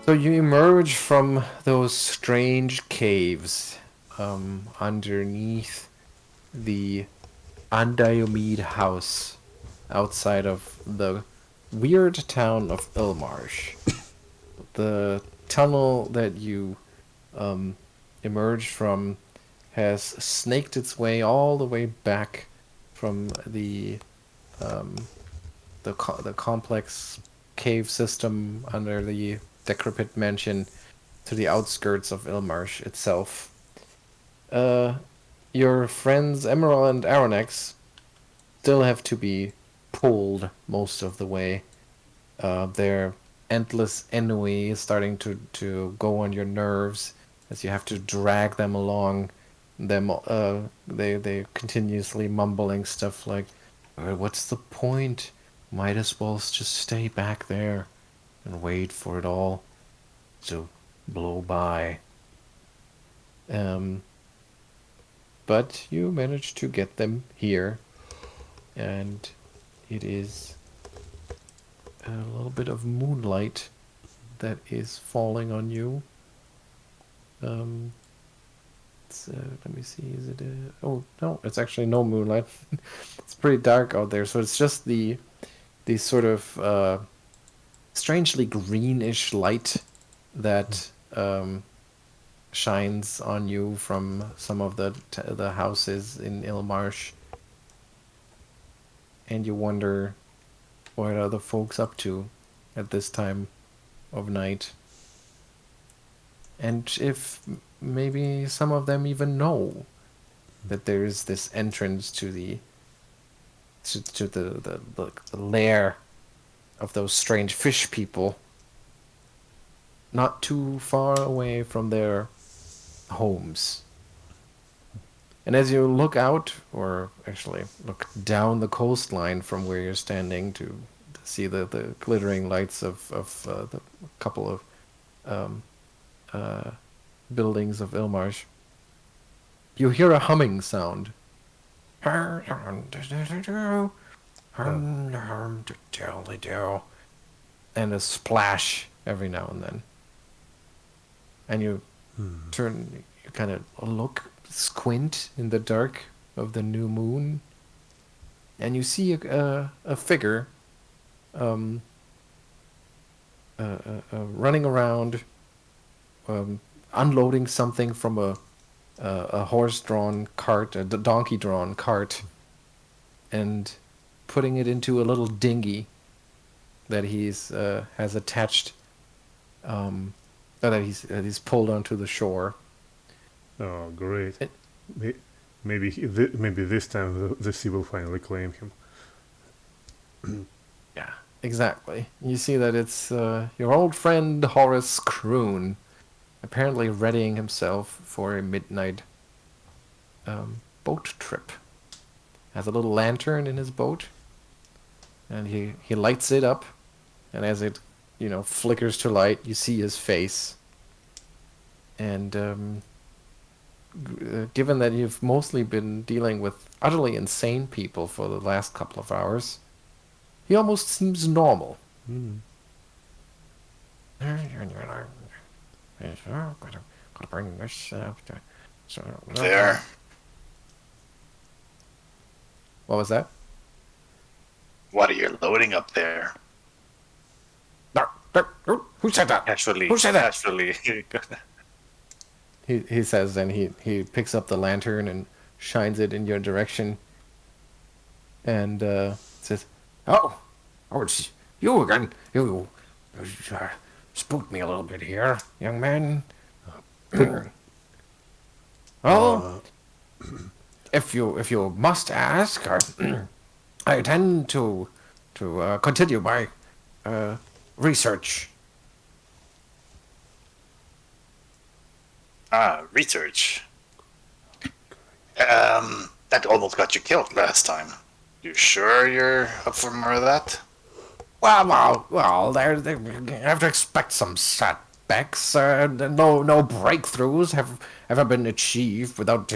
So you emerge from those strange caves underneath the Andiomede house outside of the weird town of Ilmarsh. The tunnel that you emerged from has snaked its way all the way back from the complex cave system under the decrepit mansion to the outskirts of Ilmarsh itself. Uh, your friends Emaírel and Arronax still have to be pulled most of the way. Their endless ennui is starting to go on your nerves as you have to drag them along. They continuously mumbling stuff like, "What's the point? Might as well just stay back there and wait for it all to blow by." Um, but you managed to get them here, and it is a little bit of moonlight that is falling on you. Um, Let me see. Is it a? Oh no, it's actually no moonlight. It's pretty dark out there, so it's just the sort of strangely greenish light that shines on you from some of the houses in Ilmarsh, and you wonder what are the folks up to at this time of night, and if maybe some of them even know that there is this entrance to the lair of those strange fish people not too far away from their homes. And as you look out, or actually look down the coastline from where you're standing to see the glittering lights of the couple of um, uh, buildings of Ilmarsh, you hear a humming sound. Uh, And a splash every now and then. And you you kind of squint in the dark of the new moon, and you see a figure um, running around, unloading something from a horse-drawn cart, a donkey-drawn cart, and putting it into a little dinghy that he's has attached, um, that he's pulled onto the shore. oh, great. It, May- maybe this time the sea will finally claim him. yeah, exactly. You see that it's your old friend Horace Croon, apparently readying himself for a midnight boat trip. Has a little lantern in his boat, and he lights it up, and as it flickers to light, you see his face. And given that you've mostly been dealing with utterly insane people for the last couple of hours, he almost seems normal. Mm. Gotta bring this There. What was that? What are you loading up there? Who said that? Casually. Who said that? Casually. He says, and he picks up the lantern and shines it in your direction, and says, "Oh, it's you again. You spooked me a little bit here, young man. Well, Uh, if you must ask, I tend to continue my research." Research. That almost got you killed last time. You sure you're up for more of that? Well. They have to expect some setbacks. No breakthroughs have ever been achieved without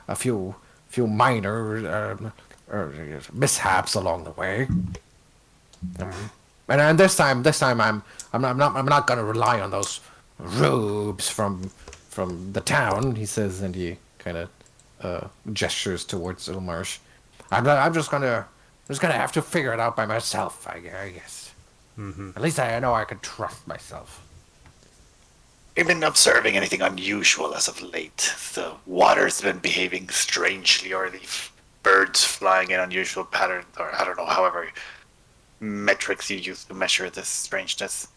a few minor mishaps along the way. And this time, I'm not gonna rely on those rubes from the town. He says, and he kind of gestures towards Ilmarsh. I'm just gonna have to figure it out by myself. I guess. At least I know I can trust myself. Have you been observing anything unusual as of late? The water's been behaving strangely, or the birds flying in unusual patterns, or I don't know, however metrics you use to measure this strangeness.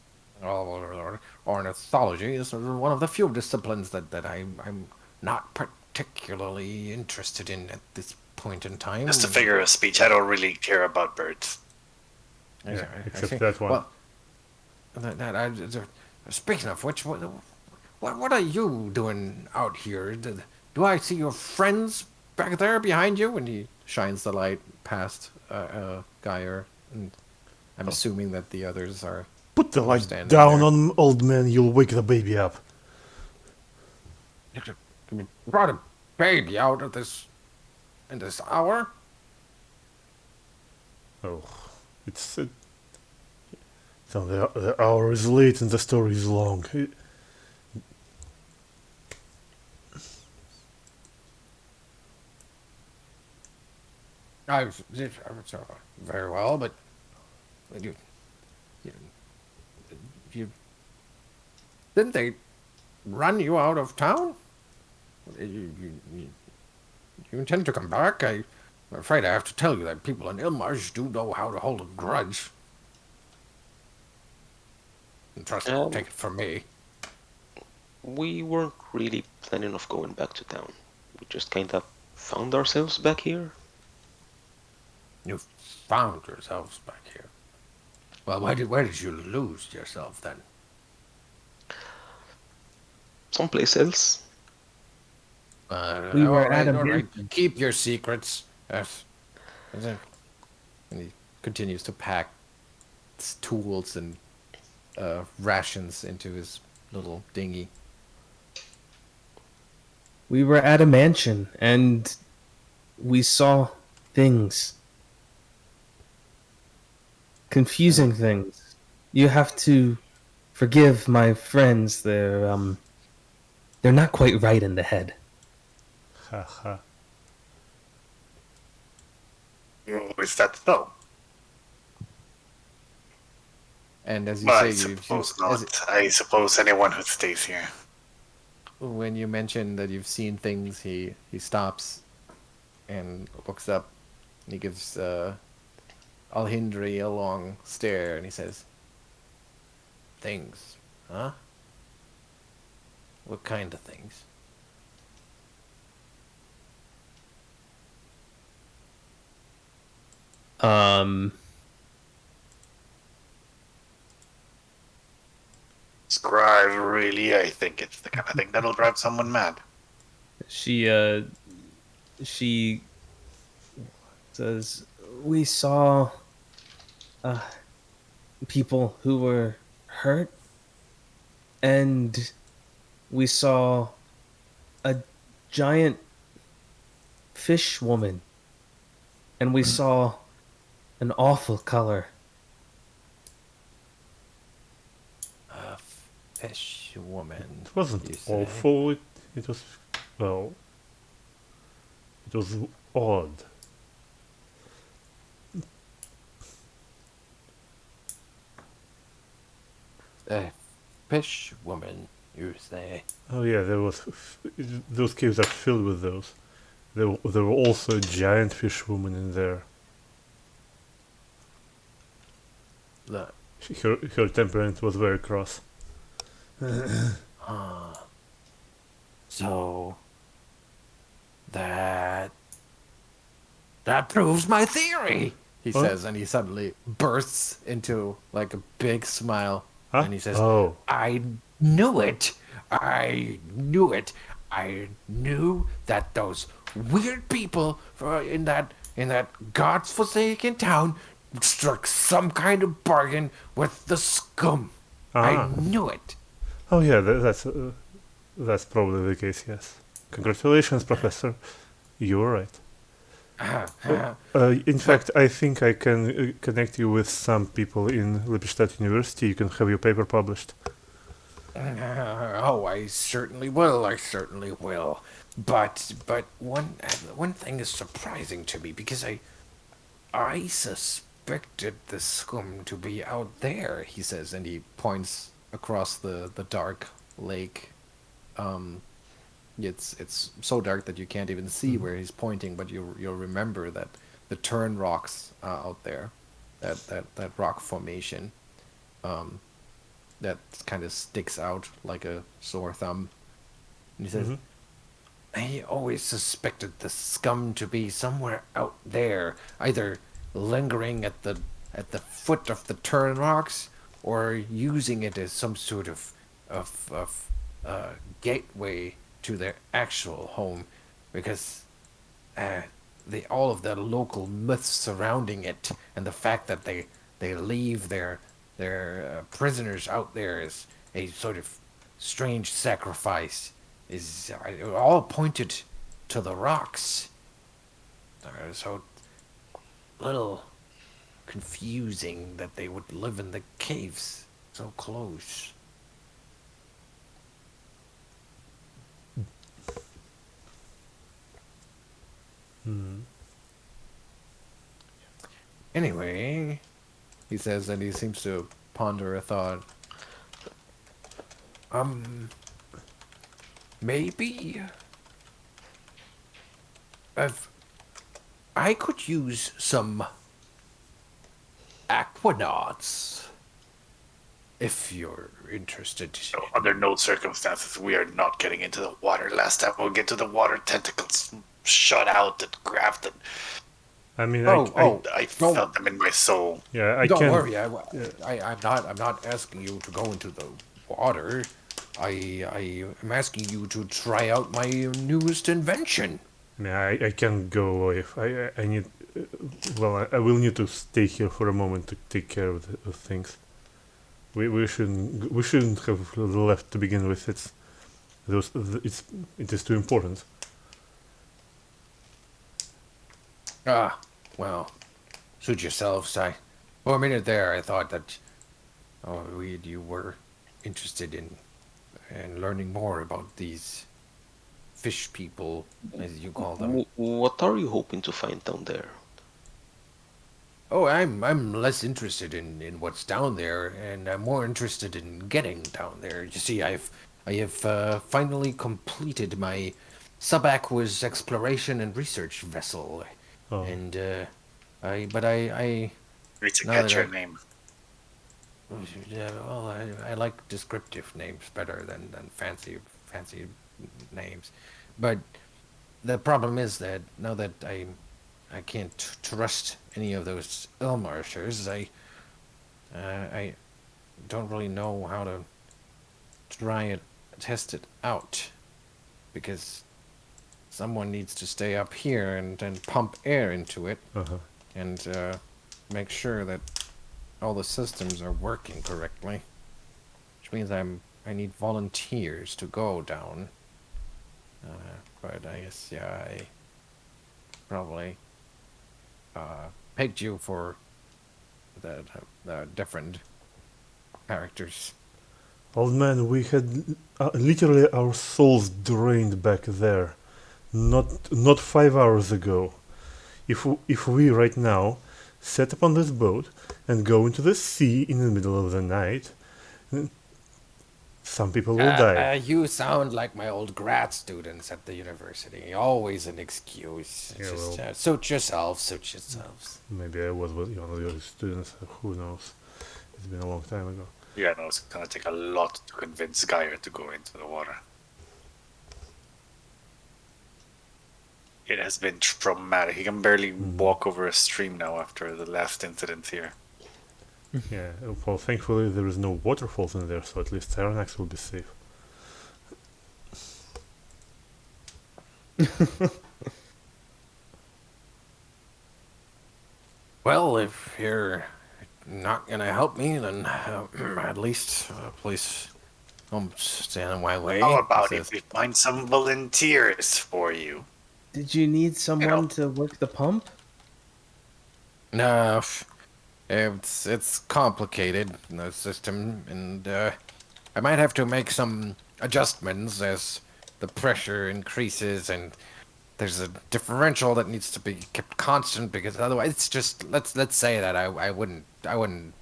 Ornithology is one of the few disciplines that I'm not particularly interested in at this point in time. Just a figure of speech. I don't really care about birds. Yeah, I except see. that one. Well, speaking of which, what are you doing out here? Do I see your friends back there behind you? And he shines the light past Geier, and I'm assuming that the others are. Put the light standing down there. on old man, you'll wake the baby up. You brought a baby out of this in this hour? Oh, it's so the hour is late and the story is long. I was very well, but you, you didn't they run you out of town? You intend to come back? I'm afraid I have to tell you that people in Ilmarsh do know how to hold a grudge. And trust me, take it from me. We weren't really planning of going back to town. We just kind of found ourselves back here. You found yourselves back here. Well, where did you lose yourself then? Someplace else. We were all right, at a all right. mansion. Keep your secrets. Yes. And he continues to pack tools and rations into his little dinghy. We were at a mansion and we saw things. Confusing things. You have to forgive my friends. They're not quite right in the head. Haha. Oh, is that so? And as you Well, I say, suppose not. I suppose anyone who stays here. when you mention that you've seen things, he stops and looks up, and he gives Alhindri a long stare, and he says, "Things, huh? What kind of things?" Scribe, really? I think it's the kind of thing that'll drive someone mad. She says, we saw people who were hurt, and we saw a giant fish woman, and we saw an awful color. A fish woman. It wasn't you say? awful. It was, well, it was odd. A fish woman, you say? Oh yeah, there was those caves are filled with those. There were also a giant fish woman in there. Look. Her temperament was very cross. So that proves my theory, he Huh? says, and he suddenly bursts into like a big smile, Huh? and he says, Oh. I knew it. I knew it. I knew that those weird people in that god's forsaken town struck some kind of bargain with the scum. I knew it. Oh yeah, that's probably the case. Yes. Congratulations, Professor. You were right. In fact, I think I can connect you with some people in Lippstadt University. You can have your paper published. Oh, I certainly will. I certainly will. But one thing is surprising to me because I suspected the scum to be out there. He says, and he points across the dark lake. Um, it's so dark that you can't even see where he's pointing, but you'll remember that the turn rocks out there, that rock formation. Um, that kind of sticks out like a sore thumb. And he says, Mhm. I always suspected the scum to be somewhere out there, either lingering at the foot of the turn rocks, or using it as some sort of gateway to their actual home, because all of the local myths surrounding it, and the fact that they leave their prisoners out there as a sort of strange sacrifice is all pointed to the rocks. So little confusing that they would live in the caves so close. Hmm. Anyway, he says, and he seems to ponder a thought. Maybe if I could use some aquanauts, if you're interested. So under no circumstances we are not getting into the water. Last time we'll get to the water, tentacles shot out and grafted. I mean, I don't- felt them in my soul. yeah, I Don't can. worry, I'm not asking you to go into the water. I am asking you to try out my newest invention. I mean, I can go away if I need. Well, I will need to stay here for a moment to take care of things. We shouldn't have left to begin with. It is too important. Ah, well, suit yourselves. For a minute there, I thought that you were interested in learning more about these fish people, as you call them. What are you hoping to find down there? Oh, I'm less interested in what's down there, and I'm more interested in getting down there. You see, I have finally completed my subaqueous exploration and research vessel, Oh. and I Need to Now catch that your I- name. yeah, well, I like descriptive names better than fancy names, but the problem is that now that I can't trust any of those Ilmarshers, I don't really know how to try it, test it out, because someone needs to stay up here and pump air into it Uh-huh. and make sure that all the systems are working correctly, which means I need volunteers to go down. But I guess I probably picked you for the different characters. Old man, we had literally our souls drained back there, not 5 hours ago. If we right now set up on this boat and go into the sea in the middle of the night, some people will die. You sound like my old grad students at the university. Always an excuse. Yeah, Just well- suit yourselves, suit yourselves. Maybe I was one of your students. Who knows? It's been a long time ago. Yeah, no, it's gonna take a lot to convince Geier to go into the water. It has been traumatic. He can barely walk over a stream now after the last incident here. Yeah. Well, thankfully there is no waterfalls in there, so at least Arronax will be safe. Well, if you're not gonna help me, then at least please don't stand in my way. How about He if says, we find some volunteers for you? Did you need someone to work the pump? No, it's complicated, the system, and I might have to make some adjustments as the pressure increases, and there's a differential that needs to be kept constant because otherwise, it's just let's say that I wouldn't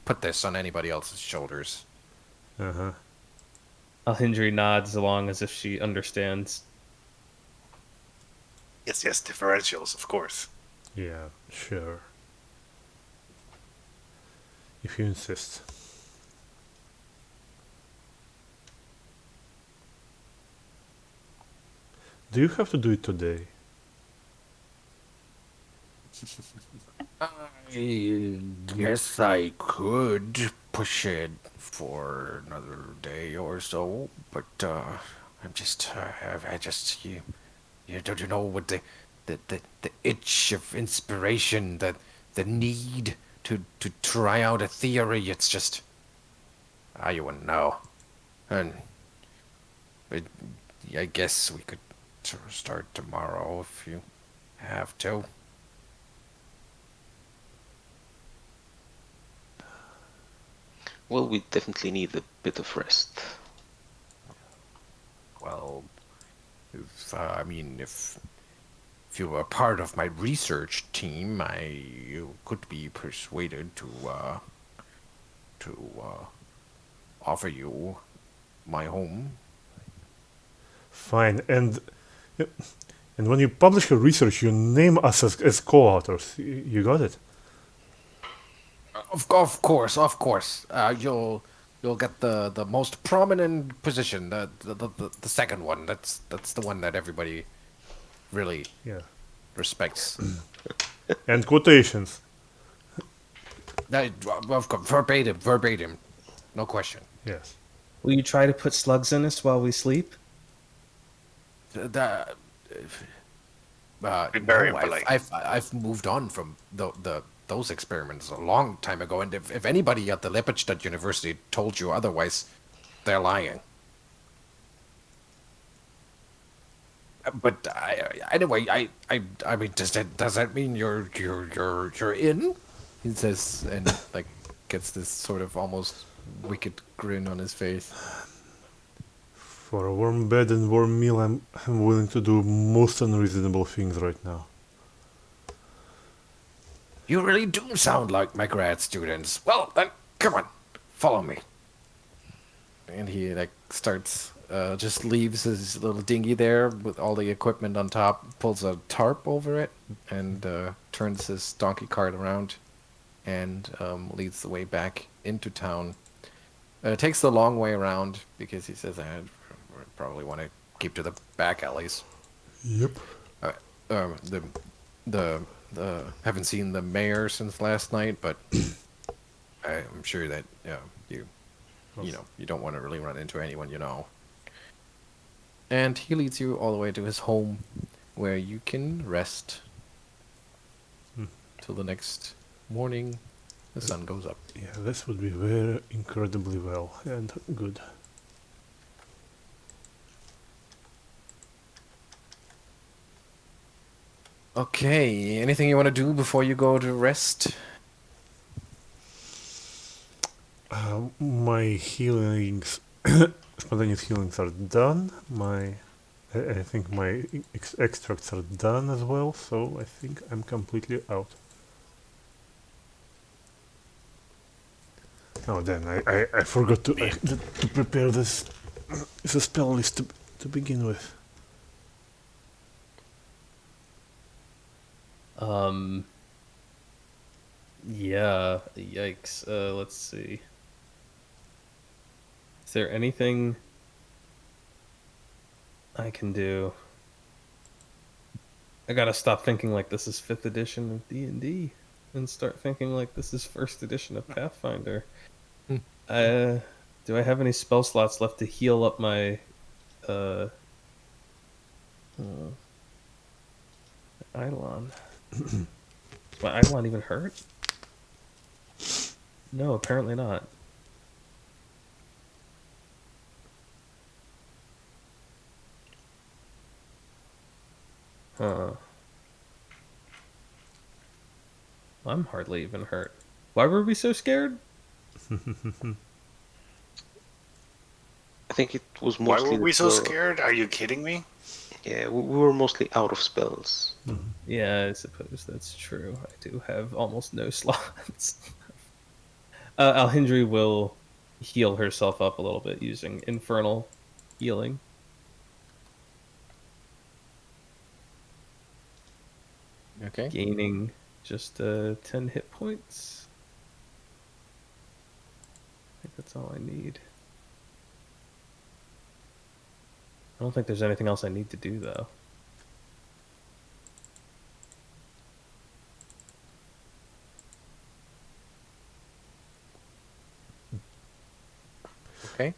put this on anybody else's shoulders. Uh-huh. Alhindri nods along as if she understands. Yes, yes, differentials, of course. Yeah, sure. If you insist. Do you have to do it today? I guess I could push it for another day or so, but I'm just, I just, you don't you know what the itch of inspiration, the need to try out a theory. It's just, you wouldn't know, and but I guess we could start tomorrow if you have to. Well, we definitely need a bit of rest. Well, I mean, if you were part of my research team, you could be persuaded to offer you my home. Fine. And when you publish your research, you name us as co-authors. You got it? Of course, of course. You'll get the most prominent position, the second one. That's the one that everybody really Yeah. respects. And quotations. Of course, verbatim, no question. Yes. Will you try to put slugs in us while we sleep? Be very No, polite. I've moved on from those experiments a long time ago, and if anybody at the Lepidstadt University told you otherwise, they're lying. But anyway, I mean, does that mean you're in? He says, and like gets this sort of almost wicked grin on his face. For a warm bed and warm meal, I'm willing to do most unreasonable things right now. You really do sound like my grad students. Well, then, come on, follow me. And he like starts, just leaves his little dinghy there with all the equipment on top, pulls a tarp over it, and turns his donkey cart around, and leads the way back into town. It takes the long way around because he says I probably want to keep to the back alleys. Yep. The haven't seen the mayor since last night, but I'm sure that you know you don't want to really run into anyone you know. And he leads you all the way to his home, where you can rest till the next morning. The sun goes up. Yeah, this would be very incredibly well and good. Okay, anything you want to do before you go to rest? My healings, spontaneous healings are done. I think my extracts are done as well, so I think I'm completely out. Oh, then I forgot to prepare this. It's a spell list to begin with. Yeah, yikes. Let's see. Is there anything I can do? I gotta stop thinking like this is 5th edition of D&D and start thinking like this is 1st edition of Pathfinder. Do I have any spell slots left to heal up my Eidolon? Is my Eidolon even hurt? No, apparently not. Huh. I'm hardly even hurt. Why were we so scared? I think it was Why mostly were we that so scared? Are you kidding me? yeah, we were mostly out of spells. Yeah, I suppose that's true. I do have almost no slots. Alhindri will heal herself up a little bit using infernal healing. Okay. Gaining just 10 hit points. I think that's all I need. I don't think there's anything else I need to do, though. Okay.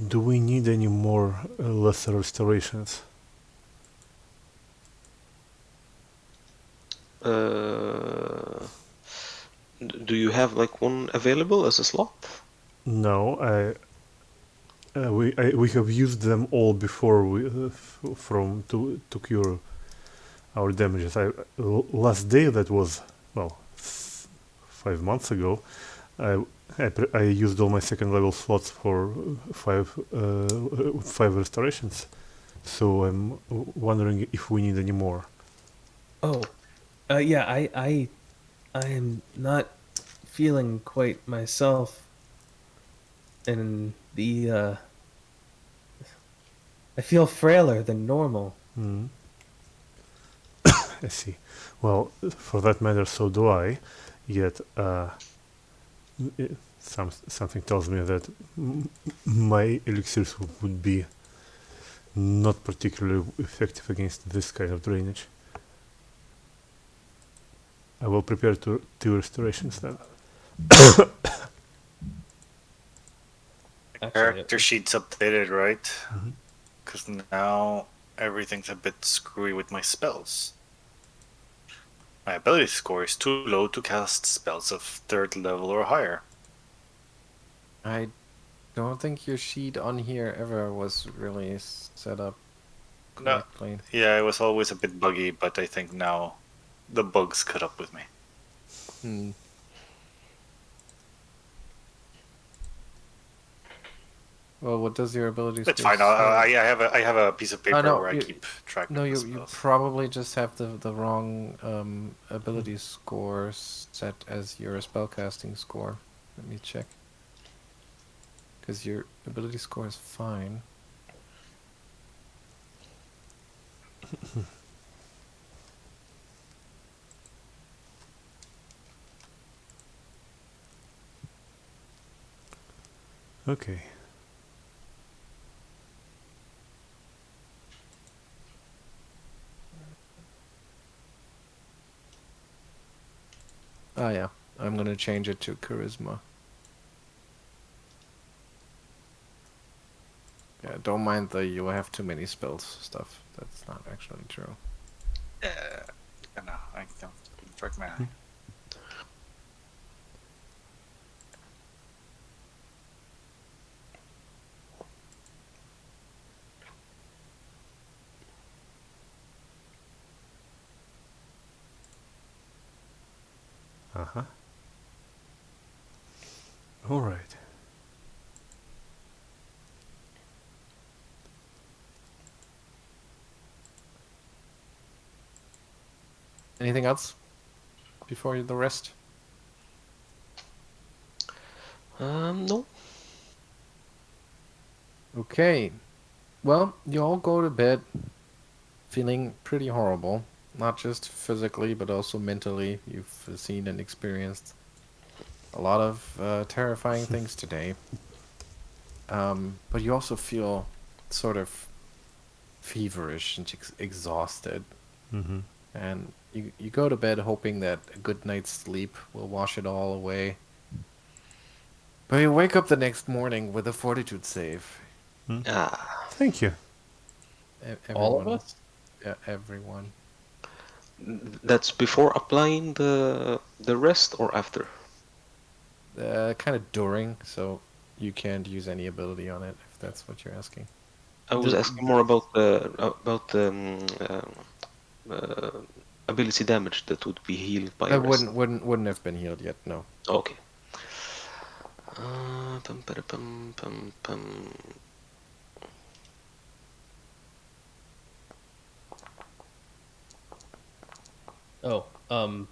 Do we need any more lesser restorations? Do you have like one available as a slot? No, we have used them all before to cure our damages. Last day, that was, well, 5 months ago, I used all my second level slots for five restorations. So I'm wondering if we need any more. Oh, yeah, I am not feeling quite myself, and I feel frailer than normal. Mm. I see. Well, for that matter, so do I. Yet, something tells me that my elixirs would be not particularly effective against this kind of drainage. I will prepare two restorations then. Actually, Character sheet's updated, right? Mhm. Because now everything's a bit screwy with my spells. My ability score is too low to cast spells of 3rd level or higher. I don't think your sheet on here ever was really set up No, correctly. yeah, it was always a bit buggy, but I think now the bugs caught up with me. Hmm. Well, what does your ability It's score fine. say? I have a piece of paper no, where I you- keep track No, of the you spells. probably just have the wrong ability score set as your spellcasting score. Let me check. Because your ability score is fine. Okay. Ah, yeah. I'm gonna change it to charisma. Yeah, don't mind the you have too many spells stuff. That's not actually true. No, I can't track my eye. Uh-huh. All right. Anything else before the rest? No. Okay. Well, you all go to bed feeling pretty horrible. Not just physically, but also mentally. You've seen and experienced a lot of terrifying things today. But you also feel sort of feverish and exhausted. Mm-hmm. And you go to bed hoping that a good night's sleep will wash it all away. But you wake up the next morning with a fortitude save. Ah, Thank you. All of Everyone, us? yeah, everyone. that's before applying the rest or after? Kind of during, so you can't use any ability on it if that's what you're asking. I was asking more about uh, ability damage that would be healed by That rest. wouldn't have been healed yet. No. Okay. Pum, pum, pum, pum, pum. Oh,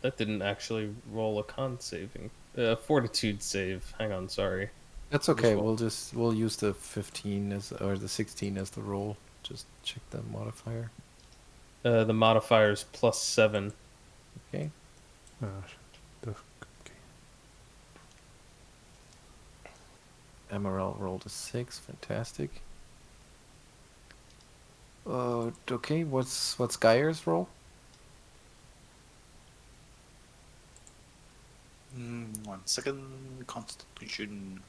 that didn't actually roll a con saving. Fortitude save. Hang on, sorry. That's okay. roll. We'll use the 15 as or the 16 as the roll. Just check the modifier. The modifier's +7. Okay. Okay. Emaṛel rolled a 6. Fantastic. Okay. What's Geier's roll? 1 second. Constitution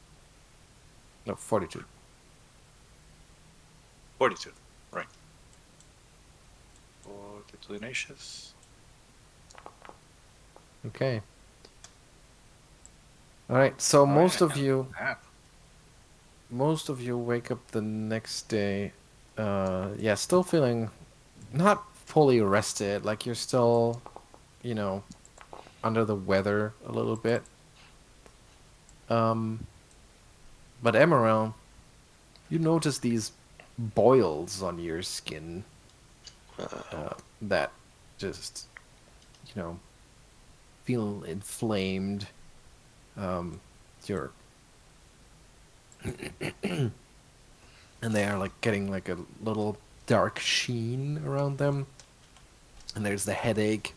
No, fortitude. 42. Right. 42 Ignatius. Okay. All right. So most of you wake up the next day, still feeling not fully rested. Like you're still, under the weather a little bit. But Emaṛel, you notice these boils on your skin that just, feel inflamed. You're and they are like getting like a little dark sheen around them. And there's the headache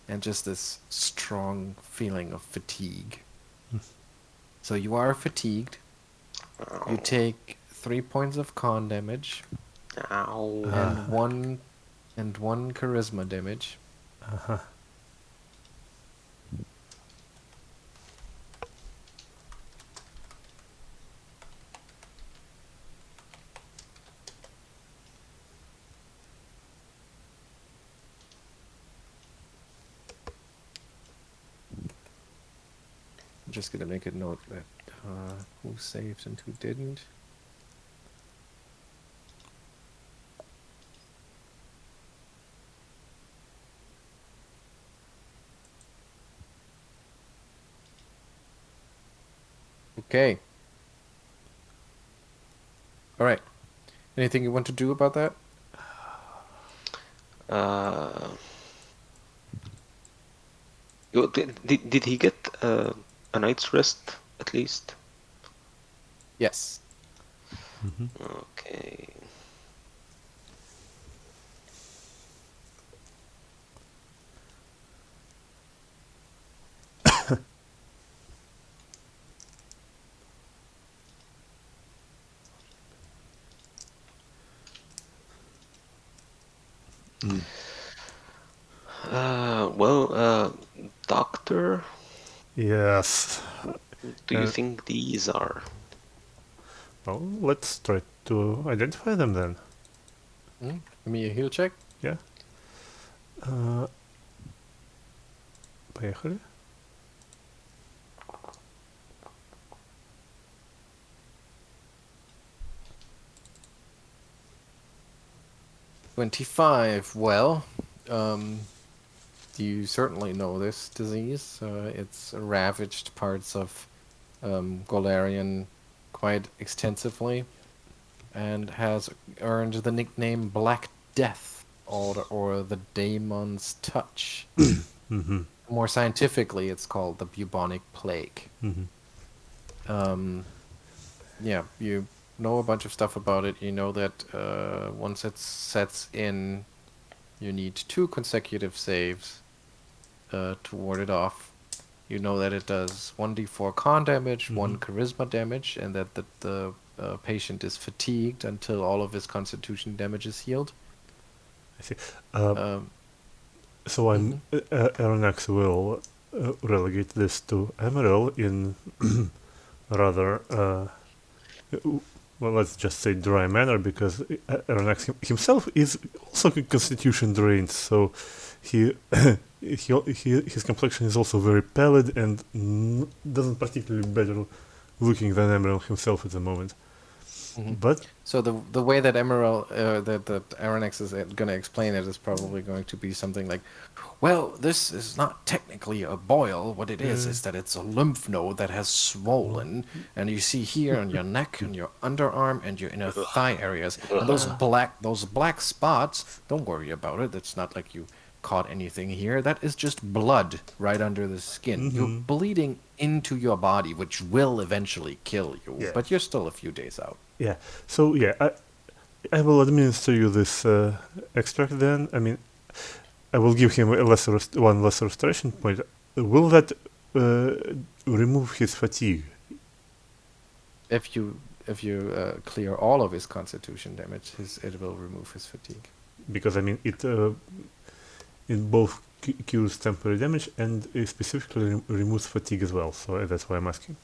and just this strong feeling of fatigue. So you are fatigued. You take 3 points of con damage Ow. and one charisma damage. I'm just gonna make a note that who saved and who didn't. Okay. All right. Anything you want to do about that? Did he get a night's rest at least? Yes. Okay. Doctor, Yes. do you think these are? Well, let's try to identify them then. Give me a heal check. Yeah. Поехали. $25. Well, you certainly know this disease. It's ravaged parts of Golarion quite extensively and has earned the nickname Black Death or the Daemon's Touch. More scientifically, it's called the bubonic plague. Yeah, you know a bunch of stuff about it. You know that once it sets in, you need 2 consecutive saves to ward it off. You know that it does 1d4 con damage, 1 charisma damage, and that the patient is fatigued until all of his constitution damage is healed. I see. So I'm Arronax will relegate this to Emaṛel in rather well, let's just say dry manner, because Arronax himself is also constitution drained, so his complexion is also very pallid and doesn't particularly better looking than Emaṛel himself at the moment. But So the way that Emaírel, that Arronax is going to explain it is probably going to be something like, well, this is not technically a boil. What it is that it's a lymph node that has swollen, and you see here on your neck and your underarm and your inner thigh areas, and those black spots. Don't worry about it. It's not like you caught anything here. That is just blood right under the skin. You're bleeding into your body, which will eventually kill you. Yeah. But you're still a few days out. yeah, so yeah, I will administer you this extract then. I mean, I will give him one less restoration point. Will that remove his fatigue? If you clear all of his constitution damage, it will remove his fatigue. Because I mean, it both cures temporary damage and specifically removes fatigue as well. So that's why I'm asking.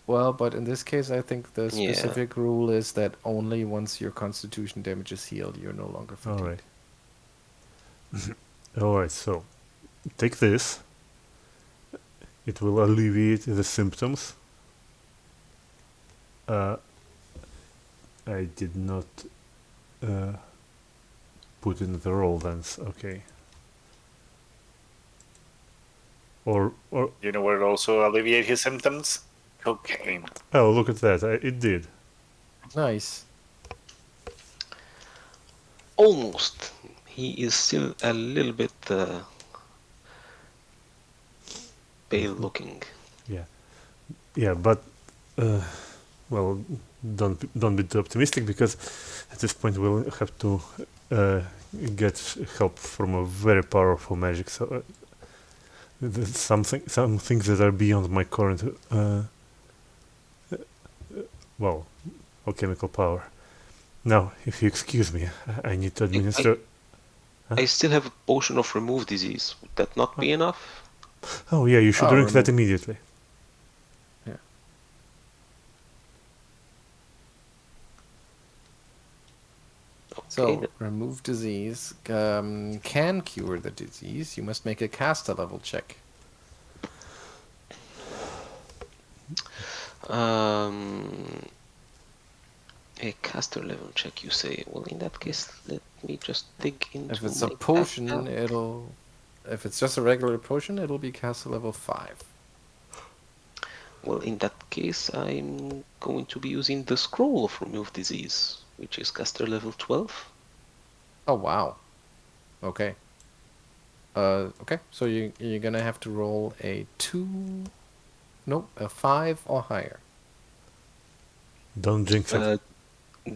Well, but in this case, I think the Yeah. specific rule is that only once your constitution damage is healed, you're no longer All fatigued. right. All right. So take this. It will alleviate the symptoms. I did not put in the roll lens. Okay. Or You know what would also alleviate his symptoms? Cocaine. oh, look at that! It did. Nice. Almost. He is still a little bit pale looking. Yeah, but well, don't be too optimistic because at this point we'll have to get help from a very powerful magic. So there's some things that are beyond my current well, alchemical power. Now, if you excuse me, I need to administer. I still have a potion of remove disease. Would that not be enough? Oh yeah, you should Oh, drink that remove- immediately. Yeah. So, Okay. remove disease can cure the disease. You must make a caster level check. A caster level check, you say? Well, in that case, let me just dig into. If it's a my potion, caster. if it's just a regular potion, it'll be caster level 5. Well, in that case, I'm going to be using the scroll of remove disease, which is caster level 12. Oh wow. Okay. Okay. So you're gonna have to roll a 2, nope, a 5 or higher. Don't jinx it.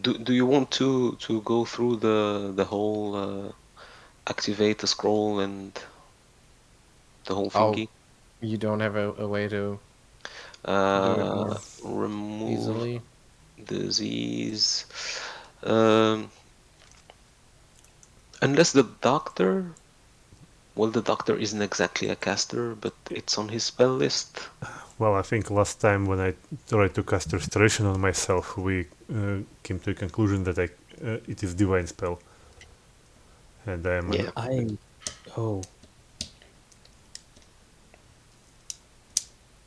Do you want to go through the whole activate the scroll and the whole Oh, thingy? You don't have a way to do it more Remove easily. disease. Unless the doctor. Well, the doctor isn't exactly a caster, but it's on his spell list. Well, I think last time when I tried to cast restoration on myself, we came to a conclusion that it is divine spell, and I am Yeah. Oh.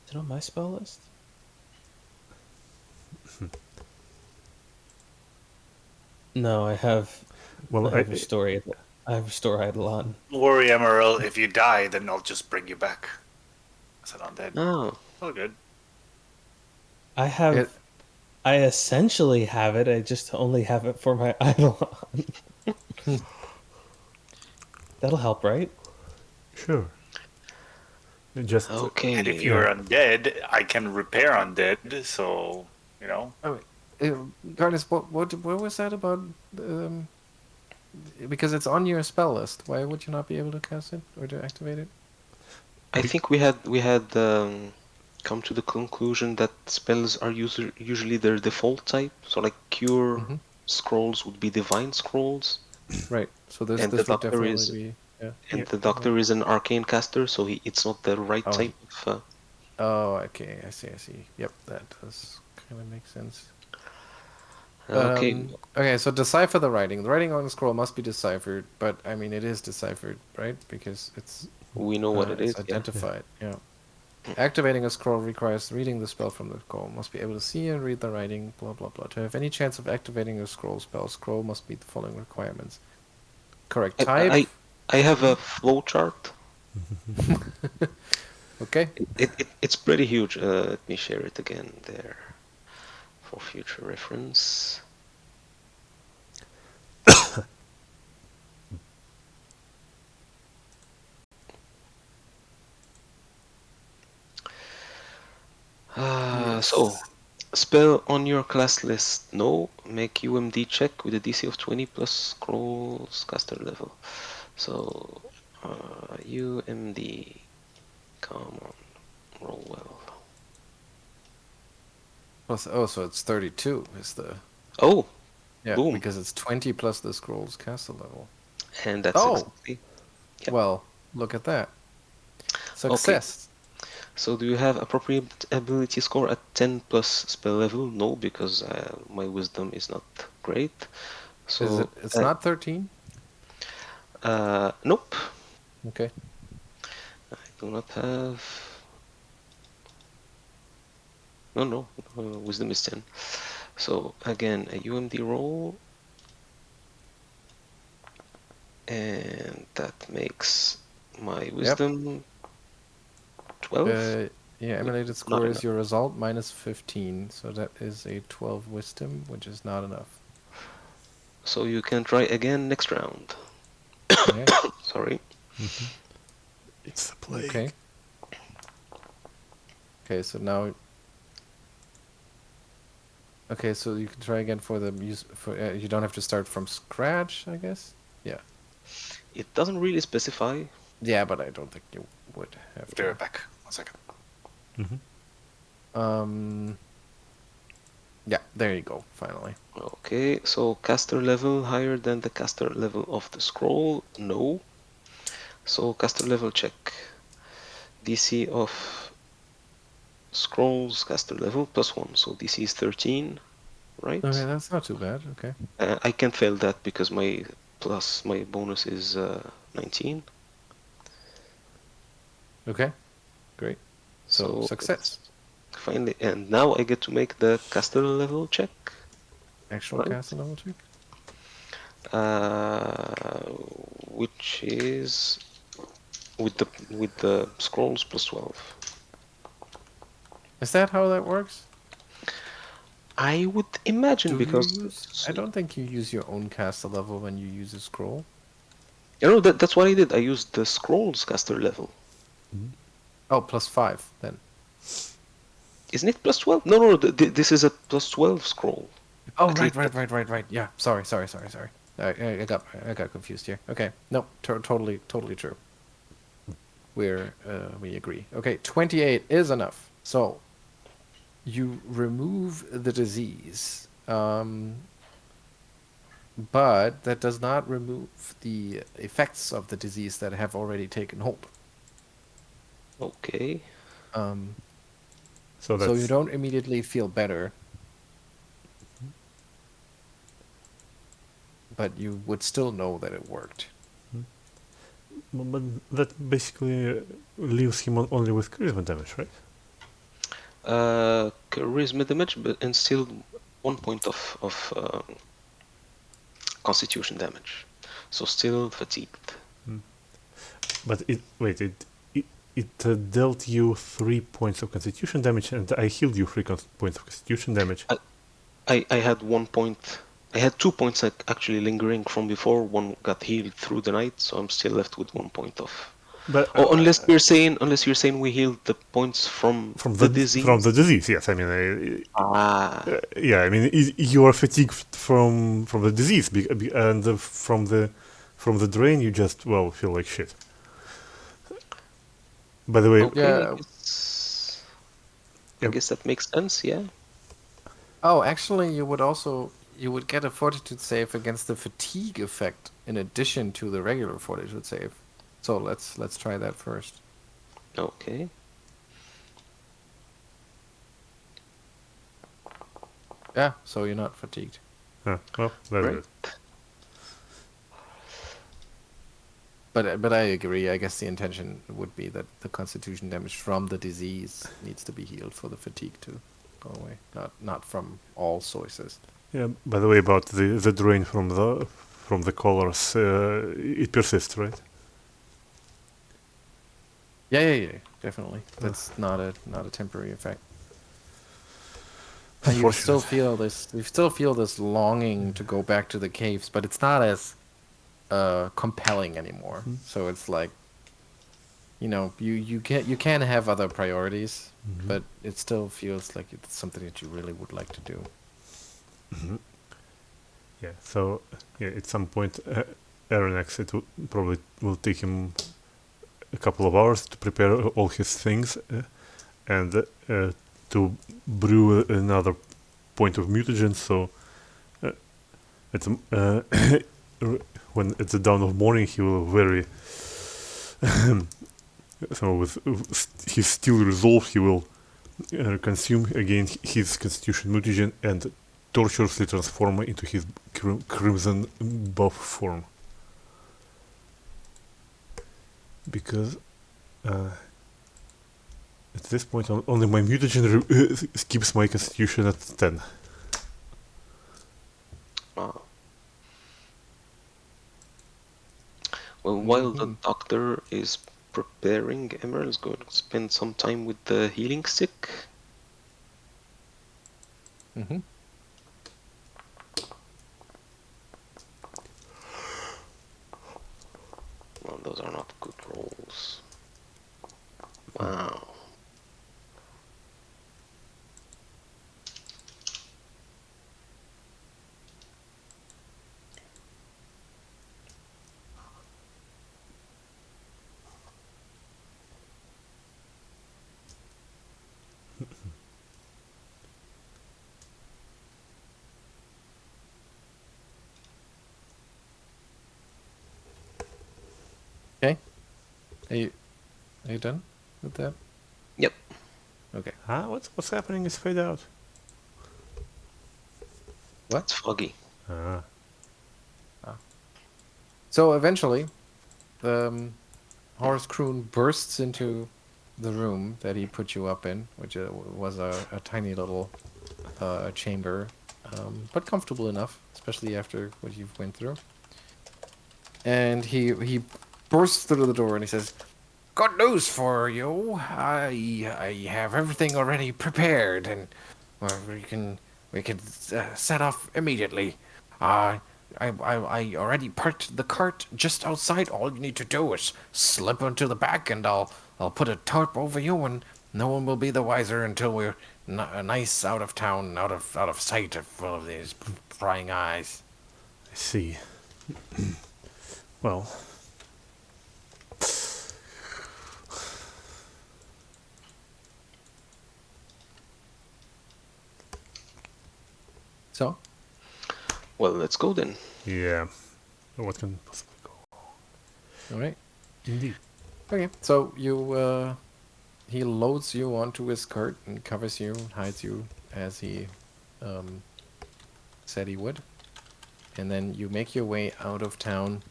Is it on my spell list? No, I have. well. I have restore. I have restore Eidolon. Don't worry, Emaírel. If you die, then I'll just bring you back. As an undead. Oh, All good. I have. It- I essentially have it. I just only have it for my Eidolon. That'll help, right? Sure. Just okay. And if you're undead, I can repair undead. So you know. Gardas, what was that about? Because it's on your spell list. Why would you not be able to cast it or to activate it? I think we had come to the conclusion that spells are usually their default type. So like cure scrolls would be divine scrolls, Right. So this And this the would doctor definitely is- be. Yeah. and the doctor is an arcane caster, so it's not the right Oh, type of. Oh, okay. I see. Yep, that does kind of make sense. Okay, Okay, so decipher the writing. The writing on the scroll must be deciphered, but I mean it is deciphered, right? Because it's we know what it is. it's Yeah. identified. Yeah. Activating a scroll requires reading the spell from the scroll. Must be able to see and read the writing, blah blah blah. To have any chance of activating a scroll spell, scroll must meet the following requirements. Correct type. I have a flowchart. Okay. It's pretty huge. Let me share it again there for future reference. So, spell on your class list. No. Make UMD check with a DC of 20 plus scrolls caster level. So, UMD. Come on. Roll well. Plus, oh, so it's 32 is the... Oh, Yeah, boom. because it's 20 plus the scroll's caster level. And that's Oh! exactly. Yep. Well, look at that. Success. So do you have appropriate ability score at 10 plus spell level? No, because my wisdom is not great. So Is it? It's not 13? Nope. Okay. I do not have. No. Wisdom is 10. So again, a UMD roll, and that makes my wisdom 12. Yeah, emulated Not score is enough. your result minus 15, so that is a 12 wisdom, which is not enough. So you can try again next round. Okay. Sorry. It's a plague. Okay. Okay, so now. Okay, so you can try again for the use for. You don't have to start from scratch, I guess. Yeah. It doesn't really specify. Yeah, but I don't think you would have Be to. right back. 1 second. Yeah, there you go. Finally. Okay, so caster level higher than the caster level of the scroll? No. So caster level check. DC of scrolls caster level +1, so DC is 13, right? Okay, that's not too bad. Okay. I can't fail that because my bonus is 19. Okay. Great. So success. Finally, and now I get to make the caster level check. Actual Right. caster level check. Which is with the scrolls +12. Is that how that works? I would imagine Do because you use? I don't think you use your own caster level when you use a scroll. you know that's what I did. I used the scrolls caster level. Oh, +5 then. Isn't it +12? No. This is a +12 scroll. Oh, At right. least- Yeah, sorry. I got confused here. Okay, no, totally true. We agree. Okay, 28 is enough. So you remove the disease, but that does not remove the effects of the disease that have already taken hold. Okay. So So you that's don't immediately feel better, but you would still know that it worked. but that basically leaves him only with charisma damage, right? Charisma damage, and still 1 point of constitution damage. So still fatigued. But it dealt you 3 points of constitution damage, and I healed you 3 points of constitution damage. I had 1 point. I had 2 points actually lingering from before. One got healed through the night, so I'm still left with 1 point of. But Unless you're saying we healed the points from the disease. From the disease, yes. I mean, yeah. I mean, you are fatigued from the disease, and from the drain, you just feel like shit. By the way, Okay, Yeah. I guess that makes sense. Yeah. Oh, actually, you would get a fortitude save against the fatigue effect in addition to the regular fortitude save. So let's try that first. Okay. Yeah, so you're not fatigued. well, that's Right. good. But I agree. I guess the intention would be that the constitution damage from the disease needs to be healed for the fatigue to go away, not from all sources. Yeah. By the way, about the drain from the colors, it persists, right? Yeah, definitely. That's not a temporary effect. And you still feel this longing to go back to the caves, but it's not as compelling anymore. So it's like, you can have other priorities, but it still feels like it's something that you really would like to do. Yeah. So yeah, at some point, Arronax, probably will take him a couple of hours to prepare all his things and to brew another point of mutagen. So at when at the dawn of morning, he will very so with his still resolve, he will consume again his constitution mutagen and torturously transform into his crimson buff form. Because at this point, only my mutagen keeps my constitution at 10. Wow. Well, while the doctor is preparing, Emaírel is going to spend some time with the healing stick. Mm-hmm. Well, those are not good rolls. Wow. Okay. Are you done with that? Yep. Okay. Huh? What's happening is fade out. It's foggy. Ah. So eventually, Horace Kroon bursts into the room that he put you up in, which was a tiny little chamber, but comfortable enough, especially after what you've went through. And he bursts through the door and he says, "Good news for you. I have everything already prepared, and we can set off immediately. I already parked the cart just outside. All you need to do is slip into the back, and I'll put a tarp over you, and no one will be the wiser until we're nice out of town, out of sight of all of these prying eyes." I see. Well, So, Well, let's go then. yeah. What can possibly go? all right. Indeed. Okay, so he loads you onto his cart and covers you, hides you as he said he would, and then you make your way out of town,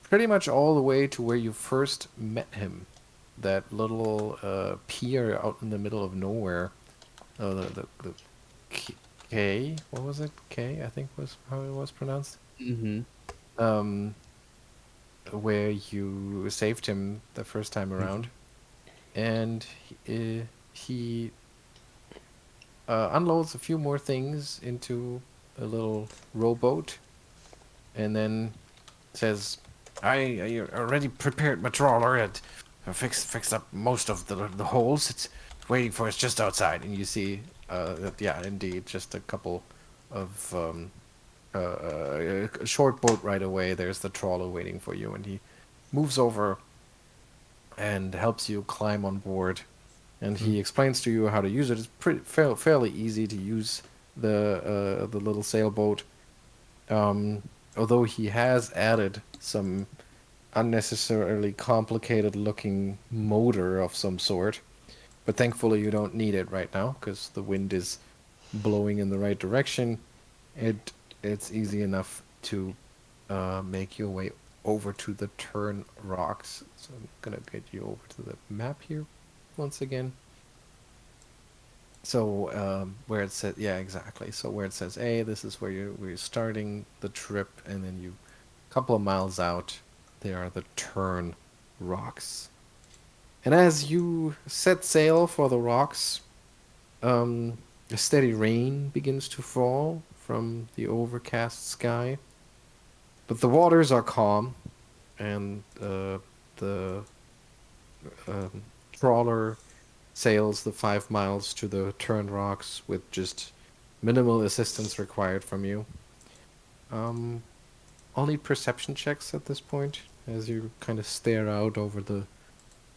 pretty much all the way to where you first met him, that little pier out in the middle of nowhere. The K, what was it? K, I think was how it was pronounced. Mm-hmm. Where you saved him the first time around, and he unloads a few more things into a little rowboat, and then says, "I already prepared my trawler and fixed up most of the holes. It's waiting for us just outside." And you see, yeah, indeed, just a couple of a short boat right away. There's the trawler waiting for you, and he moves over and helps you climb on board. And he explains to you how to use it. It's fairly easy to use the little sailboat. Although he has added some unnecessarily complicated looking motor of some sort. But thankfully you don't need it right now because the wind is blowing in the right direction. It's easy enough to make your way over to the turn rocks. So I'm gonna get you over to the map here once again. So where it says, yeah, exactly. So where it says, hey, this is where you're starting the trip, and then you, a couple of miles out, there are the turn rocks. And as you set sail for the rocks, a steady rain begins to fall from the overcast sky. But the waters are calm, and the trawler sails the 5 miles to the turn rocks with just minimal assistance required from you. Only perception checks at this point, as you kind of stare out over the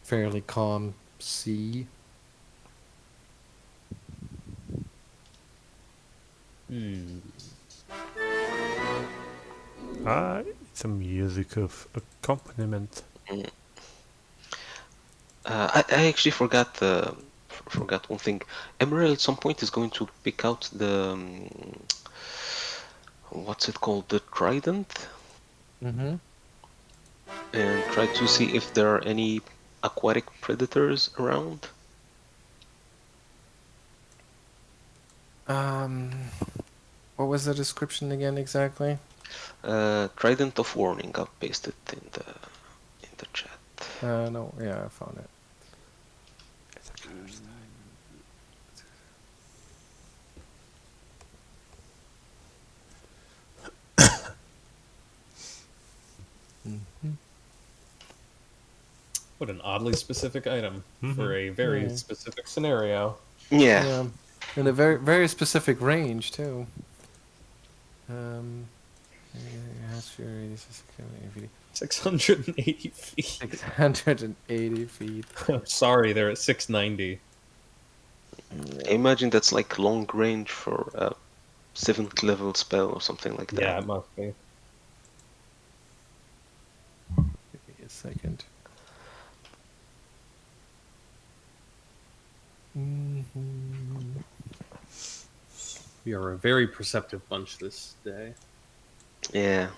fairly calm sea. It's a music of accompaniment. I actually forgot one thing. Emaírel at some point is going to pick out the what's it called, the trident, Mm-hmm. and try to see if there are any aquatic predators around. What was the description again exactly? Trident of warning. I'll paste it in the chat. No, yeah, I found it. What an oddly specific item for a very Yeah. specific scenario. Yeah. Yeah, in a very very specific range too. Has your radius is 680 feet. 680 feet. I'm sorry, they're at 690. I imagine that's like long range for a 7th level spell or something like that. Yeah, it must be. Give me a second. We are a very perceptive bunch this day. Yeah.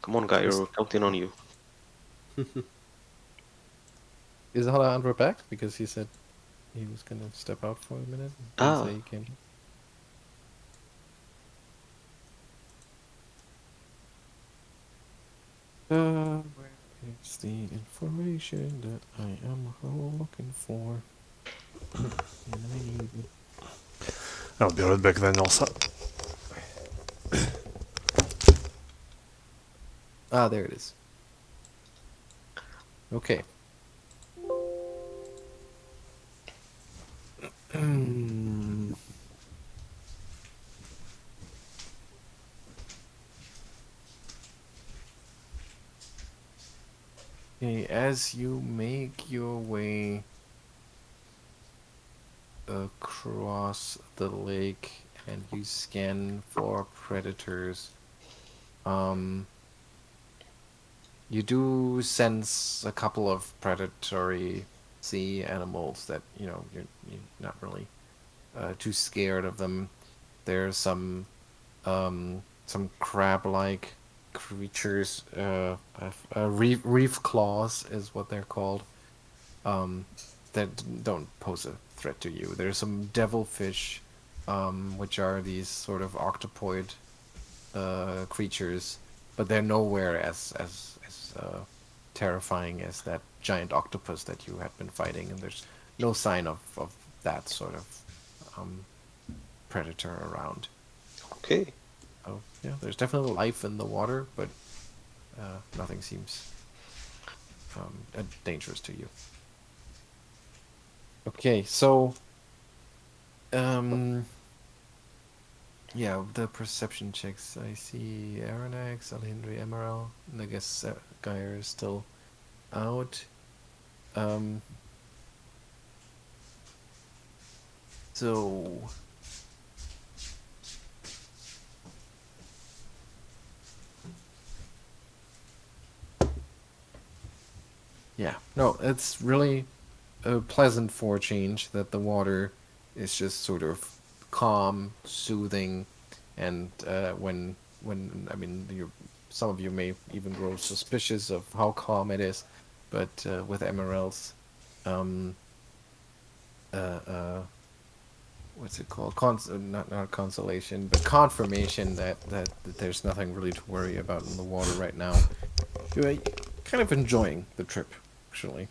Come on, Geier, we're counting on you. Is Alhindri back? Because he said he was gonna step out for a minute. Ah. Say he came. Where is the information that I am looking for? And I need it. I'll be right back then also. Ah, there it is. Okay. Okay, as you make your way across the lake and you scan for predators, you do sense a couple of predatory sea animals that, you're not really too scared of them. There's some crab-like creatures, reef claws is what they're called, that don't pose a threat to you. There's some devilfish, which are these sort of octopoid creatures, but they're nowhere as terrifying as that giant octopus that you had been fighting, and there's no sign of that sort of predator around. Okay. Oh, yeah, there's definitely life in the water, but nothing seems dangerous to you. Okay, so yeah, the perception checks. I see Arronax, Alhindri, Emaírel, and I guess Geier is still out. So yeah, no, it's really pleasant for a change that the water is just sort of calm, soothing, and when I mean, some of you may even grow suspicious of how calm it is, but with Emaírel's um, what's it called? Not consolation, but confirmation that there's nothing really to worry about in the water right now. You're kind of enjoying the trip, actually.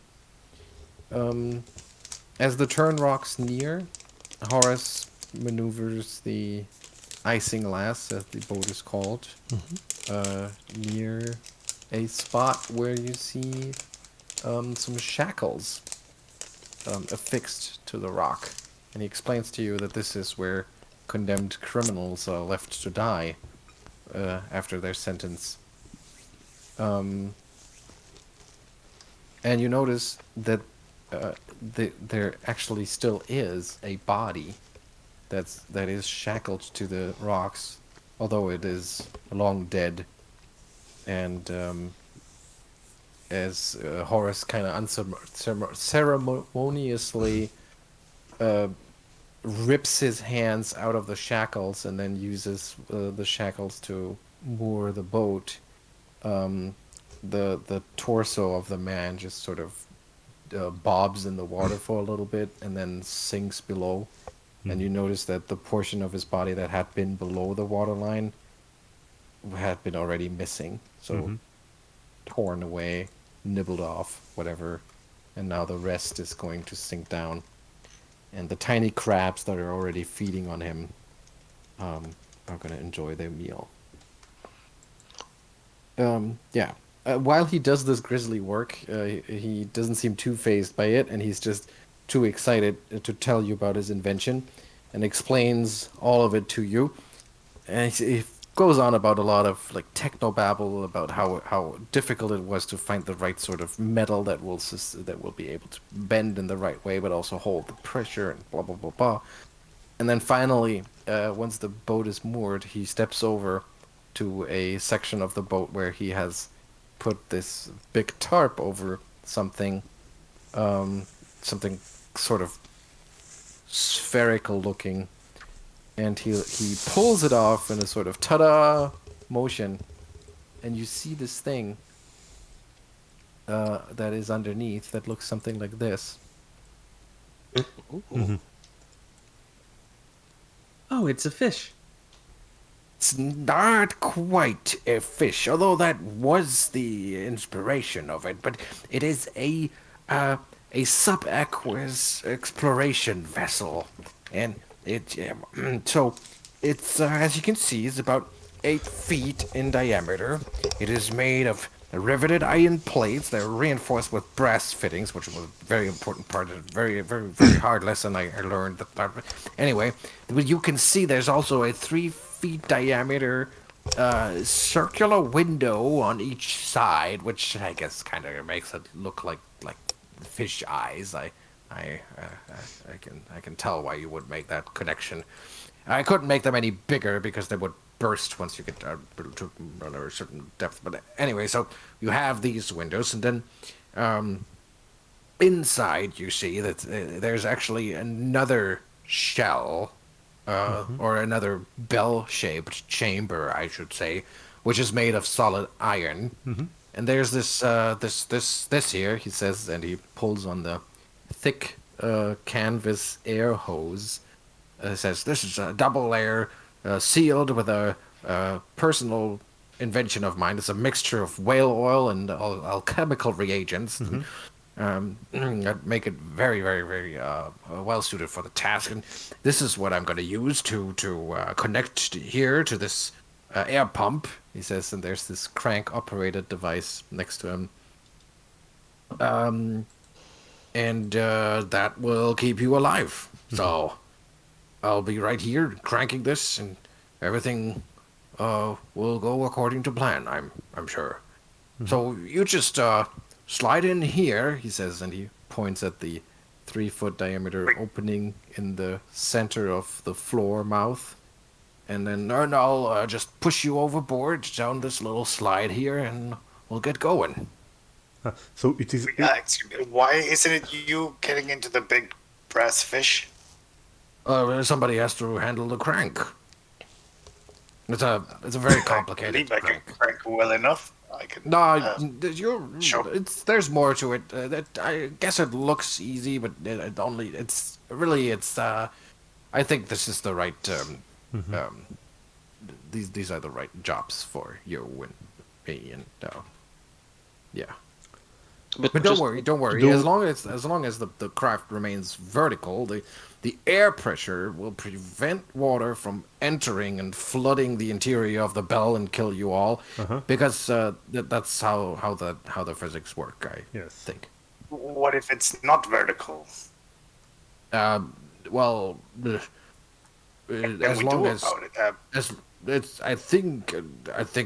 As the turn rocks near, Horace maneuvers the icing lass, as the boat is called, near a spot where you see some shackles affixed to the rock. And he explains to you that this is where condemned criminals are left to die after their sentence. And you notice that there actually still is a body that is shackled to the rocks, although it is long dead. And as Horace kind of unceremoniously rips his hands out of the shackles and then uses the shackles to moor the boat, the torso of the man just sort of bobs in the water for a little bit and then sinks below. And you notice that the portion of his body that had been below the waterline had been already missing. So torn away, nibbled off, whatever. And now the rest is going to sink down. And the tiny crabs that are already feeding on him are going to enjoy their meal. While he does this grisly work, he doesn't seem too fazed by it, and he's just too excited to tell you about his invention, and explains all of it to you. And he goes on about a lot of like technobabble about how difficult it was to find the right sort of metal that will be able to bend in the right way, but also hold the pressure, and blah blah blah blah. And then finally, once the boat is moored, he steps over to a section of the boat where he has put this big tarp over something sort of spherical looking, and he pulls it off in a sort of ta-da motion, and you see this thing that is underneath that looks something like this. Oh, it's a fish. It's not quite a fish, although that was the inspiration of it, but it is a subaqueous exploration vessel, and it so it's as you can see, is about 8 feet in diameter. It is made of riveted iron plates that are reinforced with brass fittings, which was a very important part of very hard lesson I learned. Anyway, you can see there's also a 3 feet diameter circular window on each side, which I guess kind of makes it look like fish eyes. I can tell why you would make that connection. I couldn't make them any bigger because they would burst once you get to a certain depth. But anyway, so you have these windows, and then inside you see that there's actually another shell, or another bell-shaped chamber, I should say, which is made of solid iron. And there's this here, he says, and he pulls on the thick canvas air hose. Says this is a double layer, sealed with a personal invention of mine. It's a mixture of whale oil and alchemical reagents. That make it very well suited for the task. And this is what I'm going to use to connect here to this air pump, he says, and there's this crank-operated device next to him. And that will keep you alive. So I'll be right here cranking this, and everything will go according to plan, I'm sure. So you just slide in here, he says, and he points at the 3-foot diameter opening in the center of the floor mouth. And then I'll just push you overboard down this little slide here, and we'll get going. So it is. Excuse me, why isn't it you getting into the big brass fish? Somebody has to handle the crank. It's a very I complicated believe I can crank. crank well enough. I can. No, you're. Sure. There's more to it. I guess it looks easy, but it only. It's really. It's. I think this is the right. These are the right jobs for you and me, and yeah. But don't just worry, don't worry. don't- As long as the craft remains vertical, the air pressure will prevent water from entering and flooding the interior of the bell and kill you all. Because that's how the physics work. I Yes. think. What if it's not vertical? Well, Then as we long do as about it. it's I think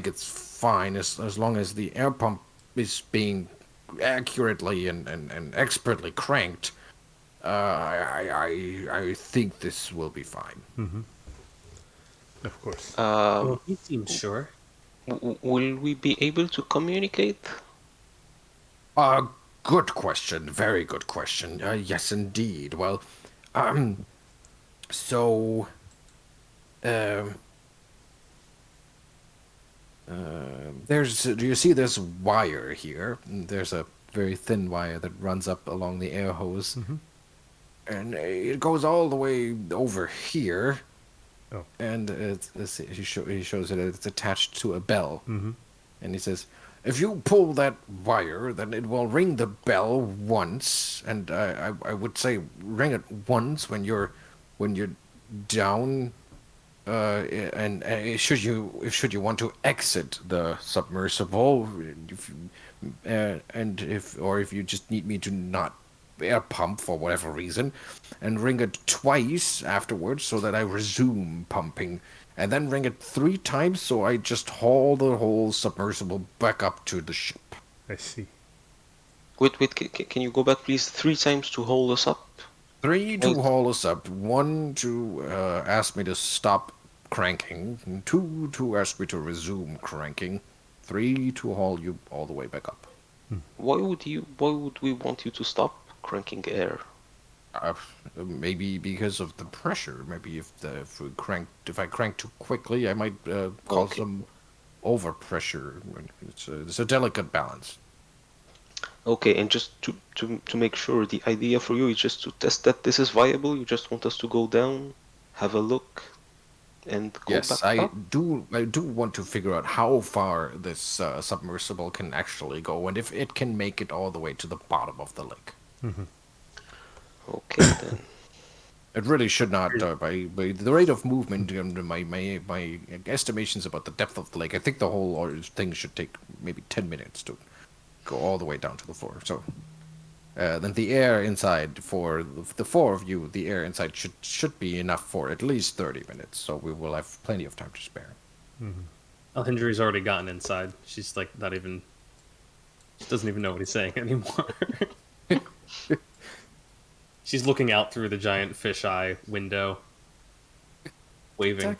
it's fine as long as the air pump is being accurately and expertly cranked. I think this will be fine. Of course. Well, he seems sure. will we be able to communicate? Good question. Very good question. Yes, indeed. Well, so, do you see this wire here? There's a very thin wire that runs up along the air hose, and it goes all the way over here. Oh. And he shows that it's attached to a bell. And he says, if you pull that wire, then it will ring the bell once, and I would say ring it once when you're down, and should you want to exit the submersible, if you just need me to not air pump for whatever reason, and ring it twice afterwards so that I resume pumping, and then ring it 3 times so I just haul the whole submersible back up to the ship. I see. Wait, can you go back, please? 3 times to hold us up? 3 to Wait. haul us up, 1 to ask me to stop cranking, and 2 to ask me to resume cranking, 3 to haul you all the way back up. Why would we want you to stop cranking air? Maybe because of the pressure. Maybe if I crank too quickly, I might cause some overpressure. It's a delicate balance. Okay, and just to make sure, the idea for you is just to test that this is viable. You just want us to go down, have a look, and go Yes, back I up? do want to figure out how far this submersible can actually go, and if it can make it all the way to the bottom of the lake. Okay, then. It really should not. By the rate of movement, my estimations about the depth of the lake, I think the whole thing should take maybe 10 minutes to go all the way down to the floor. So, then the air inside for the 4 of you, the air inside should be enough for at least 30 minutes. So we will have plenty of time to spare. Alhindri's already gotten inside. She's like not even. She doesn't even know what he's saying anymore. She's looking out through the giant fisheye window, waving. Yeah,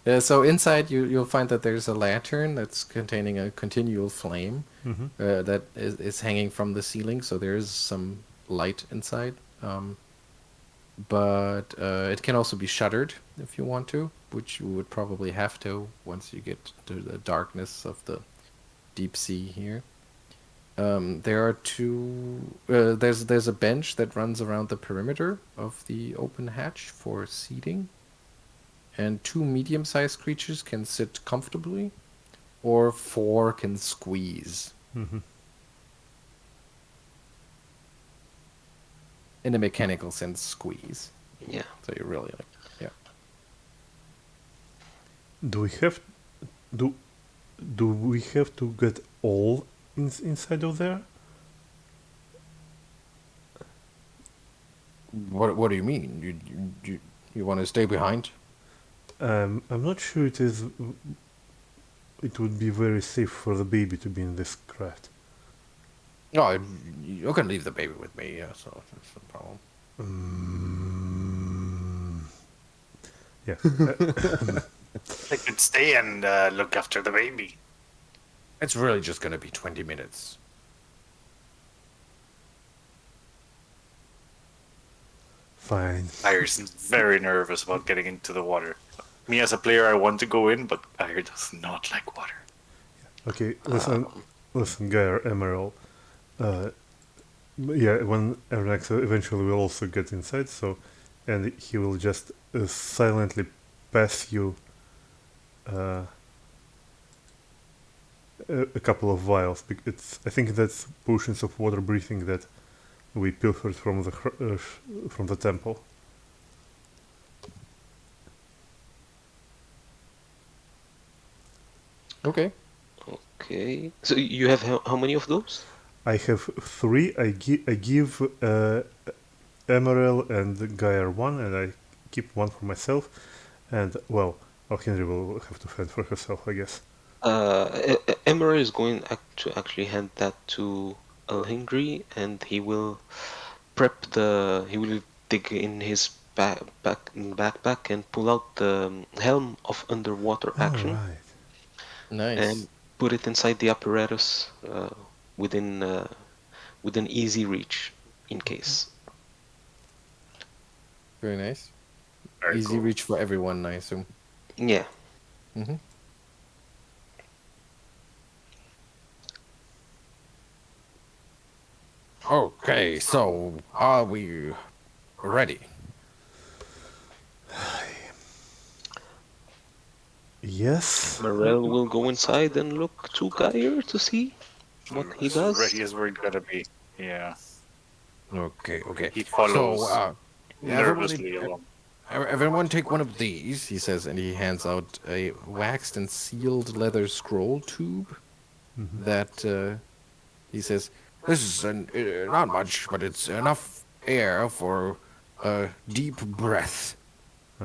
guys. So inside you'll find that there's a lantern that's containing a continual flame that is hanging from the ceiling. So there is some light inside. But it can also be shuttered if you want to, which you would probably have to once you get to the darkness of the deep sea here. There are 2. There's a bench that runs around the perimeter of the open hatch for seating, and 2 medium-sized creatures can sit comfortably, or 4 can squeeze. In a mechanical sense, squeeze. Yeah. So you really yeah. Do we have to get all inside of there? What do you mean? You want to stay behind? I'm not sure it would be very safe for the baby to be in this craft. No, you can leave the baby with me. Yeah, so that's no problem. Yeah. They could stay and look after the baby. It's really just going to be 20 minutes. Fine. Geier seems very nervous about getting into the water. Me as a player, I want to go in, but Geier does not like water. Okay, listen, Geier, Emaírel. Yeah, when Arronax eventually will also get inside, so, and he will just silently pass you a couple of vials. I think that's potions of water breathing that we pilfered from the temple. Okay. Okay. So you have how many of those? I have 3. I give Emaírel and Geier 1, and I keep 1 for myself. And well, Alhindri will have to fend for herself, I guess. Emaírel is going to actually hand that to Alhindri, and he will he will dig in his backpack and pull out the helm of underwater action Alright. Nice. and put it inside the apparatus within easy reach in case. Very nice. Very Easy cool. reach for everyone, I assume. Yeah. Mm-hmm. Okay, so are we ready? Yes. Morel will go inside and look to Geier to see what he As does. ready as we're gonna be. Yeah. Okay. He follows So, nervously along. everyone take one of these, he says, and he hands out a waxed and sealed leather scroll tube that, he says, this is not much, but it's enough air for a deep breath.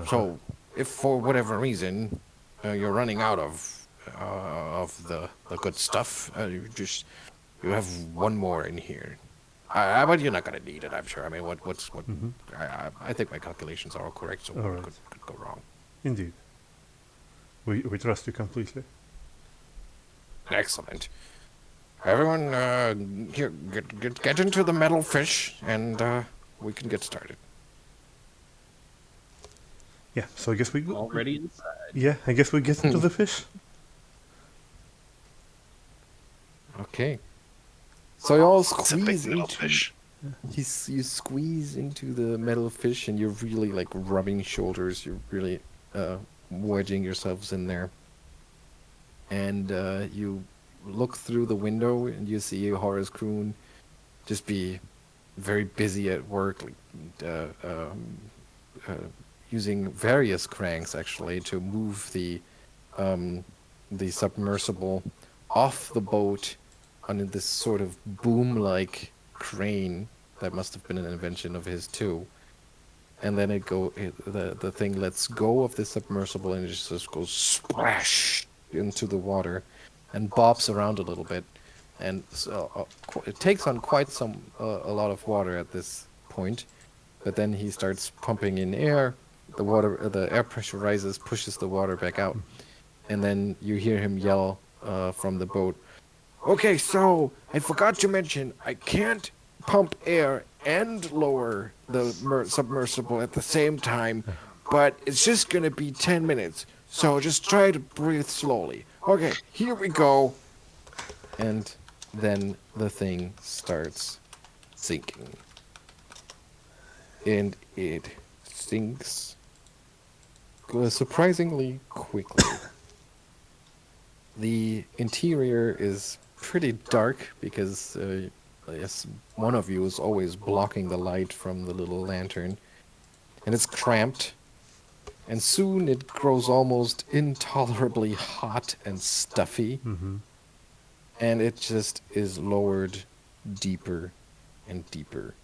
So, if for whatever reason you're running out of the good stuff, you have one more in here. But you're not gonna need it, I'm sure. I mean, what? I think my calculations are all correct, so All what right. could go wrong? Indeed. We trust you completely. Excellent. Everyone, here, get into the metal fish, and we can get started. Yeah, so I guess we go. Already inside. Yeah, I guess we get into the fish. Okay. So you all It's a big squeeze little into. fish. You squeeze into the metal fish, and you're really like rubbing shoulders. You're really wedging yourselves in there. And you look through the window, and you see Horace Kroon just be very busy at work, using various cranks actually to move the submersible off the boat on this sort of boom-like crane that must have been an invention of his too. And then the thing lets go of the submersible and it just goes splash into the water and bobs around a little bit. And so, it takes on quite a lot of water at this point. But then he starts pumping in air. The air pressure rises, pushes the water back out. And then you hear him yell from the boat, "Okay, so I forgot to mention, I can't pump air and lower the submersible at the same time, but it's just gonna be 10 minutes, so just try to breathe slowly. Okay, here we go." And then the thing starts sinking. And it sinks surprisingly quickly. The interior is pretty dark because yes, one of you is always blocking the light from the little lantern. And it's cramped. And soon it grows almost intolerably hot and stuffy. And it just is lowered deeper and deeper.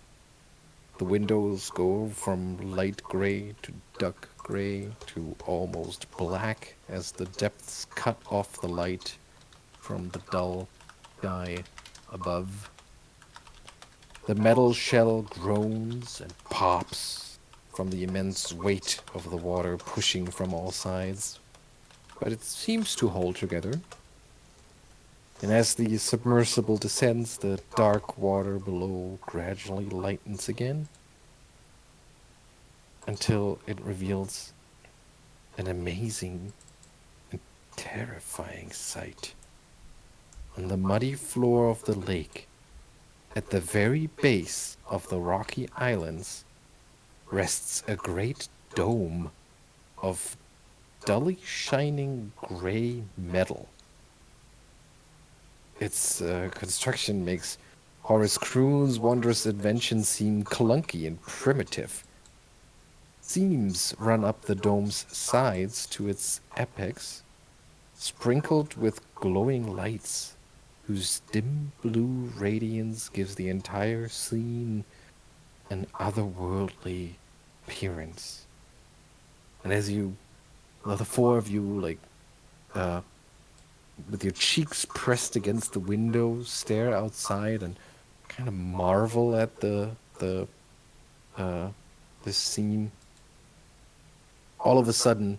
The windows go from light gray to dark gray to almost black as the depths cut off the light from the dull sky above. The metal shell groans and pops from the immense weight of the water pushing from all sides, but it seems to hold together. And as the submersible descends, the dark water below gradually lightens again. until it reveals an amazing and terrifying sight. On the muddy floor of the lake, at the very base of the rocky islands, rests a great dome of dully shining gray metal. Its construction makes Horace Kroon's wondrous invention seem clunky and primitive. Seams run up the dome's sides to its apex, sprinkled with glowing lights, whose dim blue radiance gives the entire scene an otherworldly appearance. And as the four of you, with your cheeks pressed against the window, stare outside and kind of marvel at this scene. All of a sudden,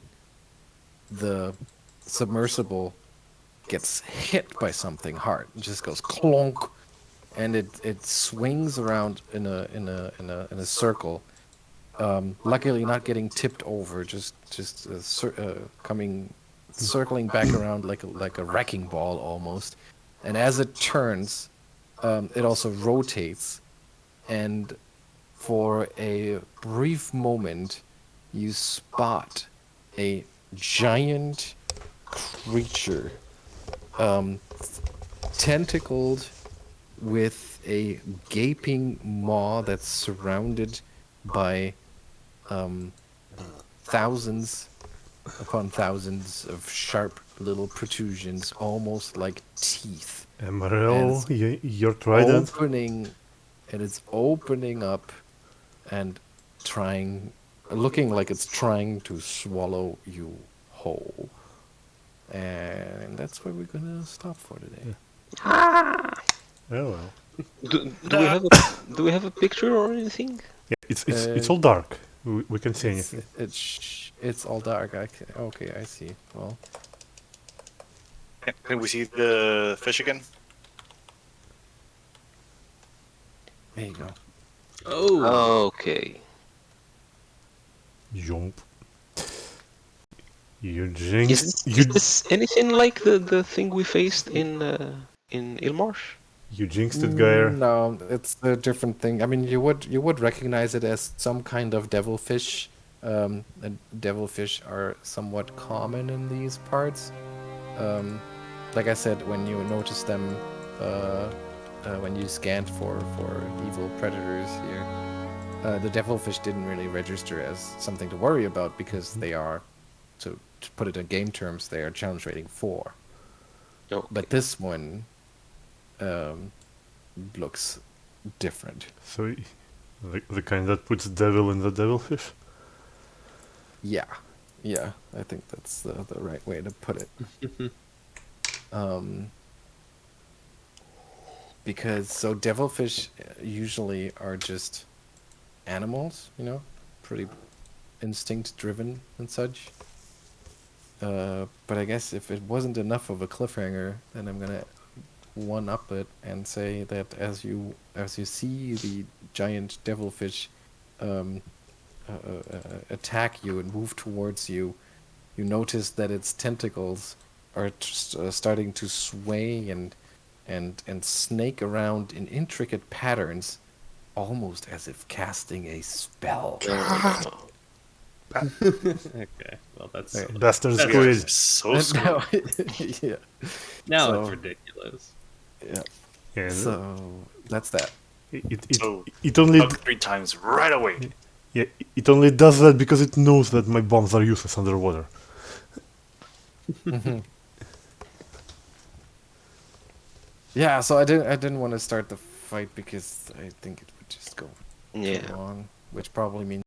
the submersible gets hit by something hard. It just goes clonk, and it swings around in a circle. Luckily, not getting tipped over, just circling back around like a wrecking ball almost. And as it turns, it also rotates, and for a brief moment, you spot a giant creature, tentacled with a gaping maw that's surrounded by thousands upon thousands of sharp little protrusions, almost like teeth. Emaírel, your trident. It's opening up and looking like it's trying to swallow you whole. And that's where we're gonna stop for today. Oh well. Do we have a picture or anything? Yeah, it's all dark. We can see anything. It's all dark. Okay, I see. Well, Can we see the fish again? there you go. Oh, Okay. Jump. You Is jinxed. this, is this anything like the thing we faced in Ilmarsh? You jinxed it, Geier. No, it's a different thing. I mean, you would recognize it as some kind of devilfish. And devilfish are somewhat common in these parts. Like I said, when you notice them, when you scanned for evil predators here, the devilfish didn't really register as something to worry about because they are, to put it in game terms, they are challenge rating 4. Okay. But this one looks different. So, the kind that puts devil in the devilfish? Yeah, I think that's the right way to put it. Because so devilfish usually are just animals, pretty instinct driven and such. But I guess if it wasn't enough of a cliffhanger, then I'm gonna one up it and say that as you see the giant devilfish attack you and move towards you, you notice that its tentacles are starting to sway and snake around in intricate patterns, almost as if casting a spell. okay. Well, that's Right. Bastard That's squid. So Now, sweet. yeah. now So- it's ridiculous. Yeah. Yeah, So that's that. So it only hug 3 times right away. it only does that because it knows that my bombs are useless underwater. Yeah. So I didn't want to start the fight because I think it would just go too Yeah. long, which probably means